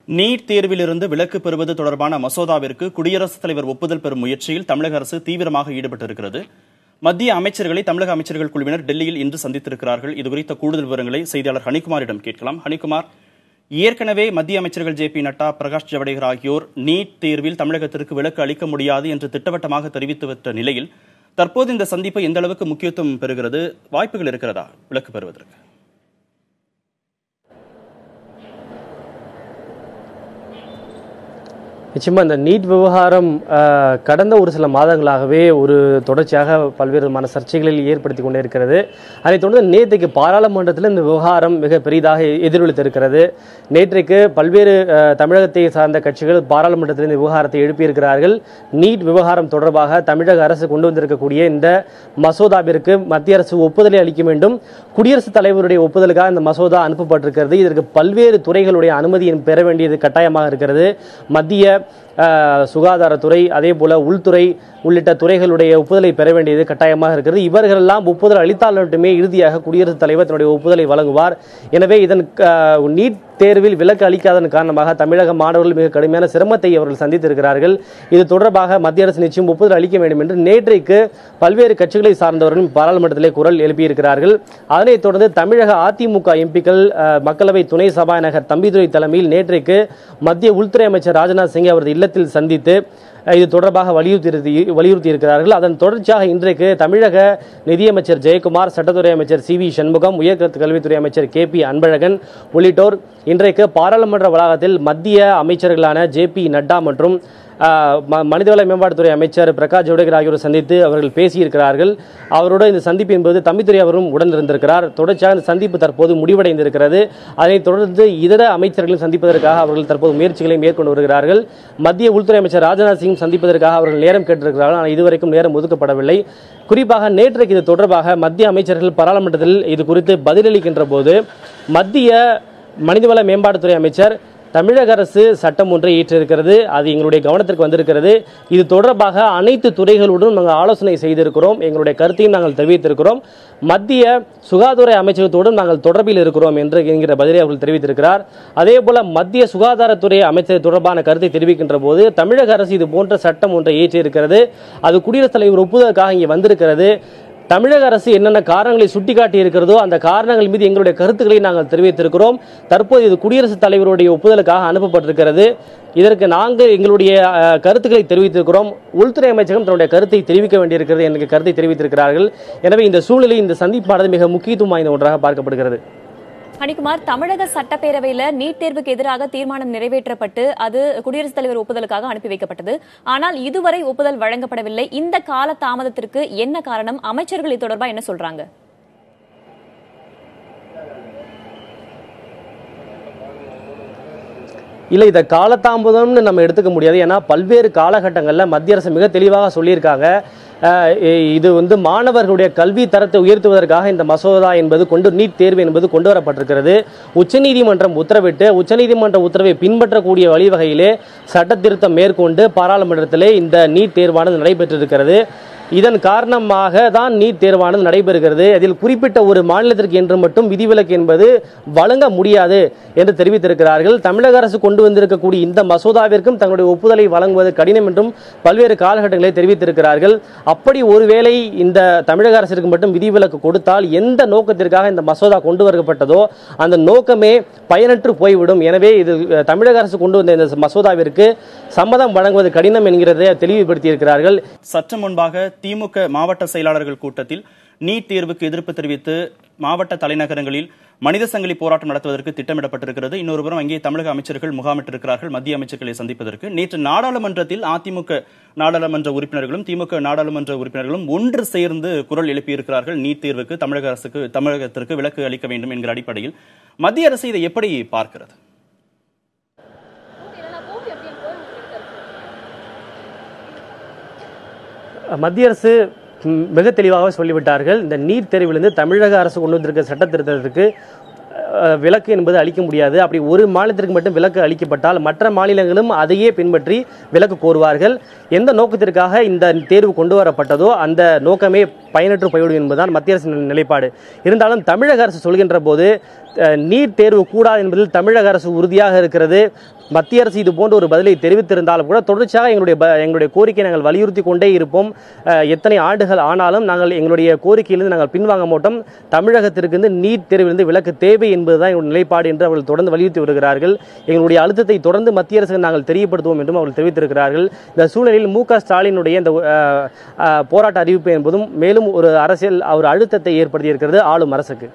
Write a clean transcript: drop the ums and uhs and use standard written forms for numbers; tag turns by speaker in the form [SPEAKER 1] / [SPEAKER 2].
[SPEAKER 1] NEET தேர்விலிருந்து விலக்கு பெறுவது தொடர்பான மசோதாவிற்கு குடியரசுத் தலைவர் ஒப்புதல் பெறும் முயற்சியில் தமிழக அரசு தீவிரமாக ஈடுபட்டிருக்கிறது. மத்திய அமைச்சர்களை தமிழக அமைச்சர்கள் குழுவினர் டெல்லியில் இன்று சந்தித்திருக்கிறார்கள். இதுகுறித்த கூடுதல் விவரங்களை செய்தியாளர் ஹனிகுமாரிடம் கேட்கலாம். ஹனிகுமார், ஏற்கனவே மத்திய அமைச்சர்கள் ஜே.பி. நட்டா, பிரகாஷ் ஜவடேகர் ஆகியோர் நீட் தேர்வில் தமிழகத்திற்கு விலக்கு அளிக்க முடியாது என்று திட்டவட்டமாக தெரிவித்துவிட்ட நிலையில் தற்போது இந்த சந்திப்பு எந்த அளவுக்கு முக்கியத்துவம் பெறுகிறது? வாய்ப்புகள் இருக்கிறதா விலக்கு பெறுவதற்கு?
[SPEAKER 2] நிச்சயமா இந்த நீட் விவகாரம் கடந்த ஒரு சில மாதங்களாகவே ஒரு தொடர்ச்சியாக பல்வேறு விதமான சர்ச்சைகளில் ஏற்படுத்தி கொண்டே இருக்கிறது. அதைத் தொடர்ந்து நேற்றைக்கு பாராளுமன்றத்தில் இந்த விவகாரம் மிக பெரிதாக எதிரொலித்திருக்கிறது. நேற்றைக்கு பல்வேறு தமிழகத்தை சார்ந்த கட்சிகள் பாராளுமன்றத்தில் இந்த விவகாரத்தை எழுப்பியிருக்கிறார்கள். நீட் விவகாரம் தொடர்பாக தமிழக அரசு கொண்டு வந்திருக்கக்கூடிய இந்த மசோதாவிற்கு மத்திய அரசு ஒப்புதலை அளிக்க வேண்டும். குடியரசுத் தலைவருடைய ஒப்புதலுக்காக இந்த மசோதா அனுப்பப்பட்டிருக்கிறது. இதற்கு பல்வேறு துறைகளுடைய அனுமதியை பெற வேண்டியது கட்டாயமாக இருக்கிறது. மத்திய சுகாதாரத்துறை, அதே போல உள்துறை உள்ளிட்ட துறைகளுடைய ஒப்புதலை பெற வேண்டியது கட்டாயமாக இருக்கிறது. இவர்களெல்லாம் ஒப்புதல் அளித்தால் மட்டுமே இறுதியாக குடியரசுத் தலைவர் தன்னுடைய ஒப்புதலை வழங்குவார். எனவே இதன் நீட் தேர்வில் விலக்கு அளிக்காததன் காரணமாக தமிழக மாணவர்கள் மிக கடுமையான சிரமத்தை அவர்கள் சந்தித்திருக்கிறார்கள். இது தொடர்பாக மத்திய அரசு நிச்சயம் ஒப்புதல் அளிக்க வேண்டும் என்று நேற்றைக்கு பல்வேறு கட்சிகளை சார்ந்தவர்களும் பாராளுமன்றத்திலே குரல் எழுப்பியிருக்கிறார்கள். அதனைத் தொடர்ந்து தமிழக அதிமுக எம்பிக்கள் மக்களவை துணை சபாநாயகர் தம்பிதுரை தலைமையில் நேற்றைக்கு மத்திய உள்துறை அமைச்சர் ராஜ்நாத் சிங் அவரது இல்லத்தில் சந்தித்து இது தொடர்பாக வலியுறுத்தி இருக்கிறார்கள். அதன் தொடர்ச்சியாக இன்றைக்கு தமிழக நிதியமைச்சர் ஜெயக்குமார், சட்டத்துறை அமைச்சர் சி.வி. சண்முகம், உயர்கல்வித்துறை அமைச்சர் கே.பி. அன்பழகன் உள்ளிட்டோர் இன்றைக்கு பாராளுமன்ற வளாகத்தில் மத்திய அமைச்சர்களான ஜே.பி. நட்டா மற்றும் மனிதவள மேம்பாட்டுத்துறை அமைச்சர் பிரகாஷ் ஜவடேகர் ஆகியோர் சந்தித்து அவர்கள் பேசியிருக்கிறார்கள். அவரோட இந்த சந்திப்பு என்பது தம்பித்துறை அவரும் உடன் இருந்திருக்கிறார். தொடர்ச்சியாக இந்த சந்திப்பு தற்போது முடிவடைந்திருக்கிறது. அதனைத் தொடர்ந்து இதர அமைச்சர்களையும் சந்திப்பதற்காக அவர்கள் தற்போது முயற்சிகளை மேற்கொண்டு வருகிறார்கள். மத்திய உள்துறை அமைச்சர் ராஜ்நாத் சிங் சந்திப்பதற்காக அவர்கள் நேரம் கேட்டிருக்கிறார்கள். ஆனால் இதுவரைக்கும் நேரம் ஒதுக்கப்படவில்லை. குறிப்பாக நேற்றைக்கு இது தொடர்பாக மத்திய அமைச்சர்கள் பாராளுமன்றத்தில் இது குறித்து பதிலளிக்கின்ற போது மத்திய மனிதவள மேம்பாட்டுத்துறை அமைச்சர் தமிழக அரசு சட்டம் ஒன்றை இயற்றியிருக்கிறது, அது எங்களுடைய கவனத்திற்கு வந்திருக்கிறது. இது தொடர்பாக அனைத்து துறைகளுடன் நாங்கள் ஆலோசனை செய்திருக்கிறோம், எங்களுடைய கருத்தையும் நாங்கள் தெரிவித்திருக்கிறோம், மத்திய சுகாதார அமைச்சகத்தோடும் நாங்கள் தொடர்பில் இருக்கிறோம் என்கிற பதிலை அவர்கள் தெரிவித்திருக்கிறார். அதே போல மத்திய சுகாதாரத்துறை அமைச்சர் தொடர்பான கருத்தை தெரிவிக்கின்ற போது தமிழக அரசு இது போன்ற சட்டம் ஒன்றை இயற்றியிருக்கிறது, அது குடியரசுத் தலைவர் ஒப்புதலுக்காக இங்கே வந்திருக்கிறது. தமிழக அரசு என்னென்ன காரணங்களை சுட்டிக்காட்டி இருக்கிறதோ அந்த காரணங்கள் மீது எங்களுடைய கருத்துக்களை நாங்கள் தெரிவித்திருக்கிறோம். தற்போது இது குடியரசுத் தலைவருடைய ஒப்புதலுக்காக அனுப்பப்பட்டிருக்கிறது. இதற்கு நாங்கள் எங்களுடைய கருத்துக்களை தெரிவித்திருக்கிறோம். உள்துறை அமைச்சகம் தன்னுடைய கருத்தை தெரிவிக்க வேண்டியிருக்கிறது என்ற கருத்தை தெரிவித்திருக்கிறார்கள். எனவே இந்த சூழ்நிலையில் இந்த சந்திப்பானது மிக முக்கியத்துவம் வாய்ந்த ஒன்றாக பார்க்கப்படுகிறது.
[SPEAKER 3] ஹனிகுமார், தமிழக சட்டப்பேரவையில் நீட் தேர்வுக்கு எதிராக தீர்மானம் நிறைவேற்றப்பட்டு அது குடியரசுத் தலைவர் ஒப்புதலுக்காக அனுப்பி வைக்கப்பட்டது. ஆனால் இதுவரை ஒப்புதல் வழங்கப்படவில்லை. இந்த கால தாமதத்திற்கு என்ன காரணம்? அமைச்சர்கள் இது தொடர்பாக என்ன சொல்றாங்க?
[SPEAKER 2] இல்லை, இதை காலதாமதம்னு நம்ம எடுத்துக்க முடியாது. ஏன்னா பல்வேறு காலகட்டங்களில் மத்திய அரசு மிக தெளிவாக சொல்லியிருக்காங்க, இது மாணவர்களுடைய கல்வி தரத்தை உயர்த்துவதற்காக இந்த மசோதா என்பது நீட் தேர்வு என்பது கொண்டு வரப்பட்டிருக்கிறது. உச்சநீதிமன்றம் உத்தரவிட்டு உச்சநீதிமன்ற உத்தரவை பின்பற்றக்கூடிய வழிவகையிலே சட்ட திருத்தம் மேற்கொண்டு பாராளுமன்றத்திலே இந்த நீட் தேர்வானது நடைபெற்றிருக்கிறது. இதன் காரணமாக தான் நீட் தேர்வானது நடைபெறுகிறது. அதில் குறிப்பிட்ட ஒரு மாநிலத்திற்கு என்று மட்டும் விதிவிலக்கு என்பது வழங்க முடியாது என்று தெரிவித்திருக்கிறார்கள். தமிழக அரசு கொண்டு வந்திருக்கக்கூடிய இந்த மசோதாவிற்கும் தங்களுடைய ஒப்புதலை வழங்குவது கடினம் என்றும் பல்வேறு காலகட்டங்களை தெரிவித்திருக்கிறார்கள். அப்படி ஒருவேளை இந்த தமிழக அரசிற்கு மட்டும் விதிவிலக்கு கொடுத்தால் எந்த நோக்கத்திற்காக இந்த மசோதா கொண்டு வரப்பட்டதோ அந்த நோக்கமே பயனற்று போய்விடும். எனவே இது தமிழக அரசு கொண்டு வந்த இந்த மசோதாவிற்கு சம்மதம் வழங்குவது கடினம் என்கிறதை தெளிவுபடுத்தியிருக்கிறார்கள்.
[SPEAKER 1] சற்று முன்பாக திமுக மாவட்ட செயலாளர்கள் கூட்டத்தில் நீட் தேர்வுக்கு எதிர்ப்பு தெரிவித்து மாவட்ட தலைநகரங்களில் மனித சங்கிலி போராட்டம் நடத்துவதற்கு திட்டமிடப்பட்டிருக்கிறது. இன்னொரு புறம் அங்கே தமிழக அமைச்சர்கள் முகாமிட்டிருக்கிறார்கள் மத்திய அமைச்சர்களை சந்திப்பதற்கு. நேற்று நாடாளுமன்றத்தில் அதிமுக நாடாளுமன்ற உறுப்பினர்களும் திமுக நாடாளுமன்ற உறுப்பினர்களும் ஒன்று சேர்ந்து குரல் எழுப்பியிருக்கிறார்கள். நீட் தேர்வுக்கு தமிழகத்திற்கு விலக்கு அளிக்க வேண்டும் என்கிற அடிப்படையில் மத்திய அரசு இதை எப்படி பார்க்கிறது?
[SPEAKER 2] மத்திய அரசு மிக தெளிவாக சொல்லிவிட்டார்கள், இந்த நீட் தேர்விலிருந்து தமிழக அரசு கொண்டு வந்திருக்க சட்ட திருத்தத்திற்கு விலக்கு என்பது அளிக்க முடியாது. அப்படி ஒரு மாநிலத்திற்கு மட்டும் விலக்கு அளிக்கப்பட்டால் மற்ற மாநிலங்களும் அதையே பின்பற்றி விலக்கு கோருவார்கள். எந்த நோக்கத்திற்காக இந்த தேர்வு கொண்டு வரப்பட்டதோ அந்த நோக்கமே பயனற்று போய்விடும் என்பதுதான் மத்திய அரசின் நிலைப்பாடு. இருந்தாலும் தமிழக அரசு சொல்கின்ற போது நீட் தேர்வு கூடாது என்பதில் தமிழக அரசு உறுதியாக இருக்கிறது. மத்திய அரசு இது போன்ற ஒரு பதிலை தெரிவித்திருந்தாலும் கூட தொடர்ச்சியாக எங்களுடைய கோரிக்கை நாங்கள் வலியுறுத்தி கொண்டே இருப்போம். எத்தனை ஆண்டுகள் ஆனாலும் நாங்கள் எங்களுடைய கோரிக்கையிலிருந்து நாங்கள் பின்வாங்க மாட்டோம். தமிழகத்திற்கு நீட் தேர்விலிருந்து விலக்கு தேவை என்பதுதான் எங்களுடைய நிலைப்பாடு என்று அவர்கள் தொடர்ந்து வலியுறுத்தி வருகிறார்கள். எங்களுடைய அழுத்தத்தை தொடர்ந்து மத்திய அரசுக்கு நாங்கள் தெரியப்படுத்துவோம் என்றும் அவர்கள் தெரிவித்திருக்கிறார்கள். இந்த சூழ்நிலையில் மு.க. ஸ்டாலினுடைய இந்த போராட்ட அறிவிப்பு என்பதும் மேலும் ஒரு அரசியல் ஒரு அழுத்தத்தை ஏற்படுத்தி இருக்கிறது ஆளும் அரசுக்கு.